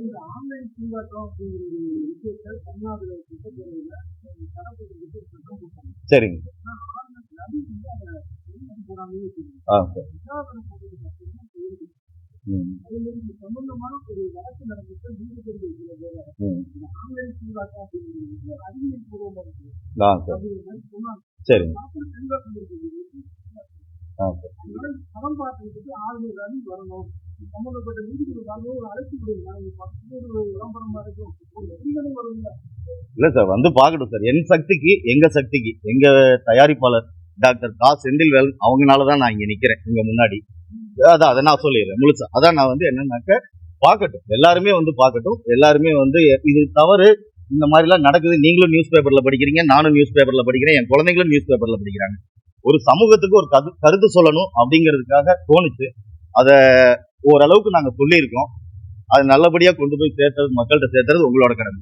இந்த ஆன்லைன் சூதாட்டம் அப்படிங்கிற ஒரு விஷயத்தை தமிழ்நாடுல திட்டப்பேரவையில தரப்பு சட்டம் போட்டாங்க. சரிங்க. அது வந்து அதை போடாமே அதே மாதிரி இது சம்பந்தமான ஒரு வழக்கு நடந்துட்டு நீதிபதி இந்த ஆன்லைன் சூதாட்டம் அப்படிங்கிறது அறிவியல் பூர்வமா இருக்கு அப்படிங்கிற மாதிரி சொன்னாங்க. படம் பார்க்கறதுக்கு ஆளுநர் அணி வரணும், சம்பந்தப்பட்ட நீதிபதி வரணும், ஒரு அழைப்பு கொடுங்க, விளம்பரமா இருக்கும் வருங்க. இல்ல சார், வந்து பாக்கட்டும் சார். என் சக்திக்கு, எங்க சக்திக்கு, எங்க தயாரிப்பாளர் டாக்டர் கா செந்தில்வேல் அவங்கனாலதான் நான் இங்க நிக்கிறேன் இங்க முன்னாடி. அதான் அதை நான் சொல்லிடுறேன் முழுசா. அதான் நான் வந்து என்னன்னாக்க பார்க்கட்டும், எல்லாருமே வந்து பார்க்கட்டும். எல்லாருமே வந்து இது தவறு, இந்த மாதிரி எல்லாம் நடக்குது. நீங்களும் நியூஸ் பேப்பர்ல படிக்கிறீங்க, நானும் நியூஸ் பேப்பர்ல படிக்கிறேன், என் குழந்தைங்களும் நியூஸ் பேப்பர்ல படிக்கிறாங்க. ஒரு சமூகத்துக்கு ஒரு கருத்து சொல்லணும் அப்படிங்கிறதுக்காக தோணுச்சு. அதை ஓரளவுக்கு நாங்க சொல்லியிருக்கோம். அது நல்லபடியா கொண்டு போய் சேர்த்தது, மக்கள்கிட்ட சேர்த்தது உங்களோட கடமை.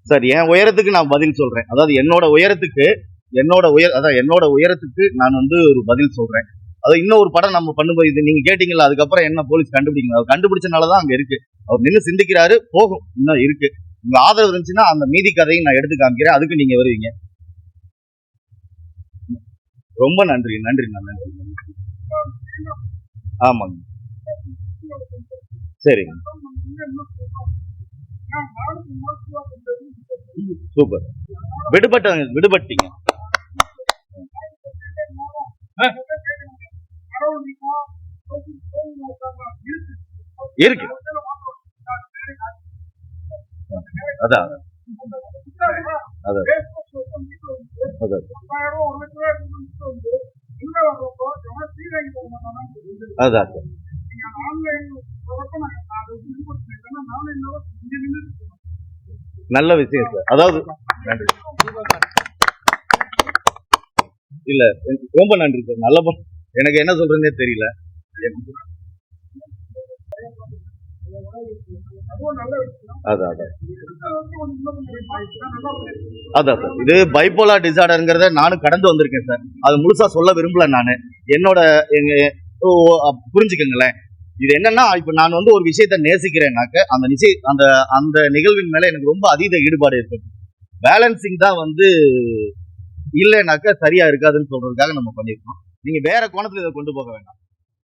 சார், என் உயரத்துக்கு நான் பதில் சொல்றேன். அதாவது என்னோட உயரத்துக்கு நான் வந்து ஒரு பதில் சொல்றேன். அது இன்னும் ஒரு படம் நம்ம பண்ணும்போது, இது நீங்க கேட்டீங்களா, அதுக்கப்புறம் என்ன போலீஸ் கண்டுபிடிக்கணும், அவர் கண்டுபிடிச்சனாலதான் அங்க இருக்கு. அவர் நின்று சிந்திக்கிறாரு, போகும், இன்னும் இருக்கு. உங்க ஆதரவு இருந்துச்சுன்னா அந்த மீதி கதையும் நான் எடுத்து காமிக்கிறேன், அதுக்கு நீங்க வருவீங்க. ரொம்ப நன்றி. ஆமாங்க, சரிங்க, சூப்பர். விடுபட்டீங்க. இருக்கு. அதான் நல்ல விஷயம் சார். அதாவது நன்றி. இல்ல, ரொம்ப நன்றி சார். நல்ல, எனக்கு என்ன சொல்றதுன்னே தெரியல. அதான் சார், இது பைபோலார் டிசார்டர்ங்கிறத நானும் கடந்து வந்திருக்கேன் சார். அது முழுசா சொல்ல விரும்பல நானு. என்னோட புரிஞ்சுக்கங்களேன். இது என்னன்னா, இப்ப நான் வந்து ஒரு விஷயத்த நேசிக்கிறேன்னாக்க அந்த நிகழ்வின் மேல எனக்கு ரொம்ப அதீத ஈடுபாடு இருக்கு. பேலன்சிங் தான் வந்து இல்லைனாக்க சரியா இருக்காதுன்னு சொல்றதுக்காக நம்ம பண்ணிருக்கோம். நீங்க வேற கோணத்துல இதை கொண்டு போக வேண்டாம்.